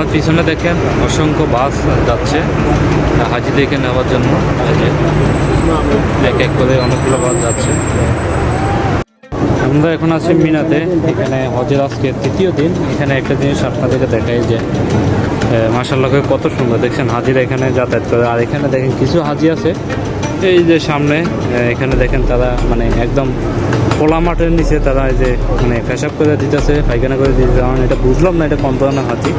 আমার পিছনে দেখেন অসংখ্য বাস যাচ্ছে হাজিদেরকে নেওয়ার জন্য। এক এক করে অনেকগুলো বাস যাচ্ছে। আমরা এখন আছি মিনাতে। এখানে হজের আজকে তৃতীয় দিন। এখানে একটা জিনিস আপনাদেরকে দেখাই যে মাশাআল্লাহ কত সুন্দর দেখছেন হাজিরা এখানে যাতায়াত করে। আর এখানে দেখেন কিছু হাজি আছে এই যে সামনে, এখানে দেখেন তারা মানে একদম খোলা মাঠের নিচে তারা এই যে মানে পেশাব করে দিতেছে, পায়খানা করে দিতেছে। কারণ এটা বুঝলাম না এটা কোন ধরনের হাজি,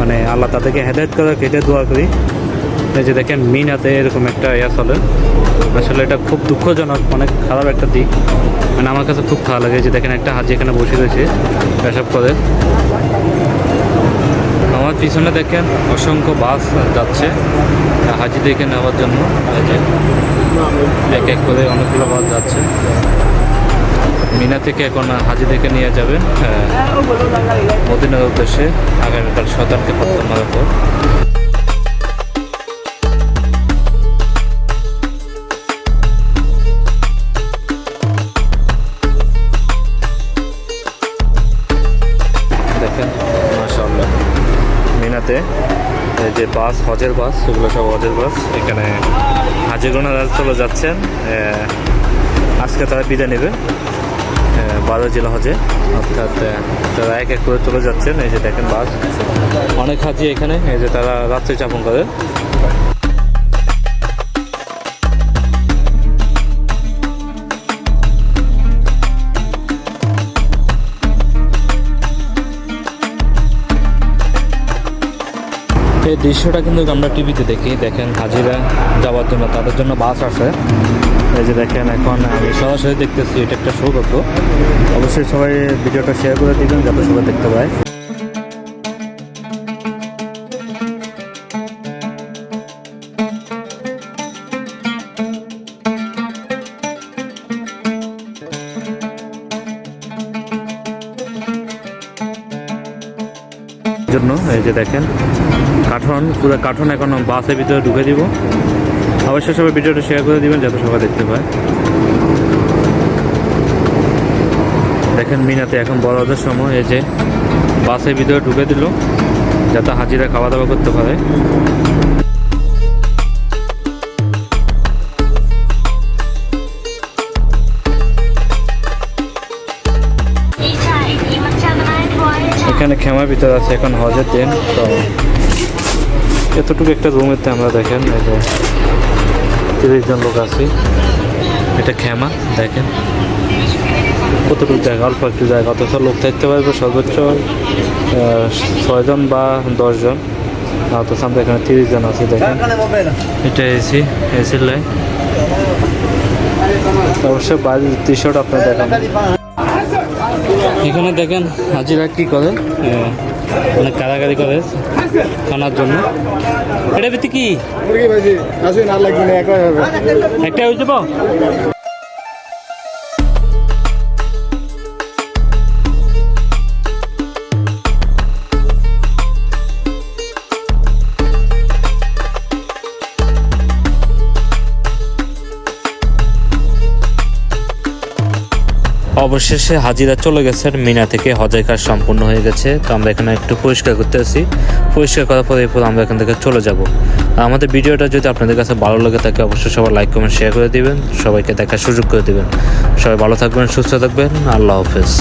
মানে আল্লাহ তাদেরকে হেদায়েত করে কেটে দোয়া করি। এই যে দেখেন মিনাতে এরকম একটা চলে। আসলে এটা খুব দুঃখজনক, অনেক খারাপ একটা দিক, মানে আমার কাছে খুব খারাপ লাগে। যে দেখেন একটা হাজি এখানে বসে রয়েছে পেশাব করে। আমার পিছনে দেখেন অসংখ্য বাস যাচ্ছে হাজিদেরকে নেওয়ার জন্য। এক এক করে অনেকগুলো বাস যাচ্ছে। মিনা থেকে এখন হাজিদেরকে নিয়ে যাবেন মদিনার উদ্দেশ্যে আগামীকাল শতানকে প্রত্যাহার মারার পর। দেখেন মাশাআল্লাহ মিনাতে এই যে বাস, হজের বাস, সেগুলো সব হজের বাস। এখানে হাজিগণা চলে যাচ্ছেন। আজকে তারা বিদায় নেবে 12 জেলা হজে, অর্থাৎ তারা এক এক করে চলে যাচ্ছেন। এই যে দেখেন বাস, অনেক হাজি এখানে এই যে তারা রাত্রে যাপন করে। এই দৃশ্যটা কিন্তু আমরা টিভিতে দেখি। দেখেন হাজিরা যাওয়ার জন্য তাদের জন্য বাস আসে। এই যে দেখেন এখন আমি সরাসরি দেখতেছি, এটা একটা সৌভাগ্য। অবশ্যই সবাই ভিডিওটা শেয়ার করে দিবেন যাতে সবাই দেখতে পায়। জন্য এই যে দেখেন পুরো কার্টন এখন বাসের ভিতরে ঢুকে দিব। অবশ্যই সবাই ভিডিওটা শেয়ার করে দিবেন যাতে সবাই দেখতে পায়। দেখেন মিনাতে এখন বড় হওয়ার সময় এই যে বাসের ভিতরে ঢুকে দিল যাতে হাজিরা খাওয়া দাওয়া করতে পারে। এখানে খেমার ভিতরে আছে, এখন হজের দিন তো এতটুকু একটা রুমেতে আমরা দেখেন এই যে 30 জন লোক আছি। এটা খেমা, দেখেন কতটুকু জায়গা, অল্প একটু জায়গা, অথচ লোক থাকতে পারবে সর্বোচ্চ 6 জন বা 10 জন, অথচ আমরা এখানে 30 জন আছি। দেখেন এটা এসির লাইন। অবশ্যই বাড়ির দৃশ্যটা আপনার দেখেন। এখানে দেখেন হাজিরা কি করে, অনেক কারাগারি করে খানার জন্য। এটা ভিত্তি কি একটা হয়ে যাব। অবশেষে হাজিরা চলে গেছেন মিনা থেকে। হজের কাজ সম্পূর্ণ হয়ে গেছে। তো আমরা এখানে একটু পরিষ্কার করতে আসি। পরিষ্কার করার পরে এরপর আমরা এখান থেকে চলে যাব। আমাদের ভিডিওটা যদি আপনাদের কাছে ভালো লাগে থাকে অবশ্যই সবাই লাইক কমেন্ট শেয়ার করে দিবেন, সবাইকে দেখার সুযোগ করে দিবেন। সবাই ভালো থাকবেন, সুস্থ থাকবেন। আল্লাহ হাফেজ।